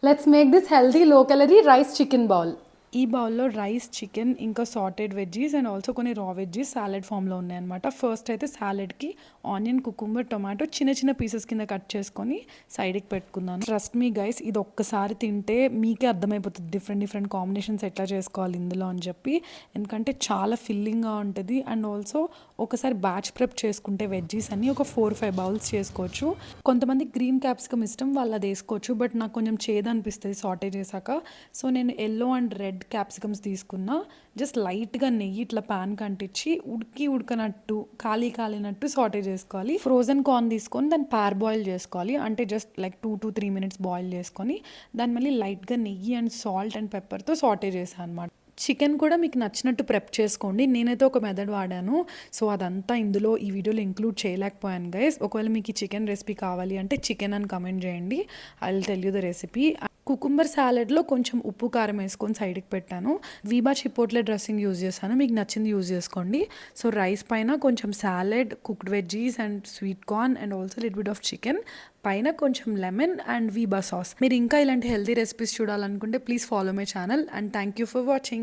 Let's make this healthy low calorie rice chicken bowl. ఈ బౌల్లో rice, chicken, ఇంకా sautéed veggies and also కొన్ని రా వెజ్జీస్ సాలెడ్ ఫామ్లో ఉన్నాయన్నమాట. ఫస్ట్ అయితే సాలెడ్కి ఆనియన్, కుకుంబర్, టొమాటో చిన్న చిన్న పీసెస్ కింద కట్ చేసుకొని సైడ్కి పెట్టుకున్నాను. ట్రస్ట్ మీ గైస్, ఇది ఒక్కసారి తింటే మీకే అర్థమైపోతుంది డిఫరెంట్ కాంబినేషన్స్ ఎట్లా చేసుకోవాలి ఇందులో అని చెప్పి. ఎందుకంటే చాలా ఫిల్లింగ్గా ఉంటుంది అండ్ ఆల్సో ఒకసారి బ్యాచ్ ప్రెప్ చేసుకుంటే వెజ్జీస్ అన్ని ఒక 4-5 బౌల్స్ చేసుకోవచ్చు. కొంతమంది గ్రీన్ క్యాప్సికమ్ ఇష్టం, వాళ్ళు అది వేసుకోవచ్చు. బట్ నాకు కొంచెం చేదు అనిపిస్తుంది సాటే చేశాక. సో నేను ఎల్లో అండ్ రెడ్ క్యాప్సికమ్స్ తీసుకున్నా. జస్ట్ లైట్గా నెయ్యి ఇట్లా ప్యాన్ కంటించి ఉడకనట్టు కాలినట్టు సాటే చేసుకోవాలి. ఫ్రోజన్ కార్న్ తీసుకొని దాన్ని పార్ బాయిల్ చేసుకోవాలి. అంటే just like 2 to 3 minutes boil చేసుకొని దాన్ని మళ్ళీ లైట్గా నెయ్యి అండ్ సాల్ట్ అండ్ పెప్పర్తో సాటే చేశాను అనమాట. చికెన్ కూడా మీకు నచ్చినట్టు ప్రెప్ చేసుకోండి. నేనైతే ఒక మెథడ్ వాడాను. సో అదంతా ఇందులో ఈ వీడియోలో ఇంక్లూడ్ చేయలేకపోయాను గైస్. ఒకవేళ మీకు ఈ చికెన్ రెసిపీ కావాలి అంటే చికెన్ అని కమెంట్ చేయండి. I will tell you the recipe. Cucumber సాలెడ్లో కొంచెం ఉప్పు కారం వేసుకొని సైడ్కి పెట్టాను. వీబా చిపోట్లే డ్రెస్సింగ్ యూజ్ చేశాను. మీకు నచ్చింది యూజ్ చేసుకోండి. సో రైస్ పైన కొంచెం salad, cooked veggies and sweet corn and also little bit of chicken, పైన కొంచెం లెమన్ అండ్ వీబా సాస్. మీరు ఇంకా ఇలాంటి హెల్తీ రెసిపీస్ చూడాలనుకుంటే please follow my channel and thank you for watching.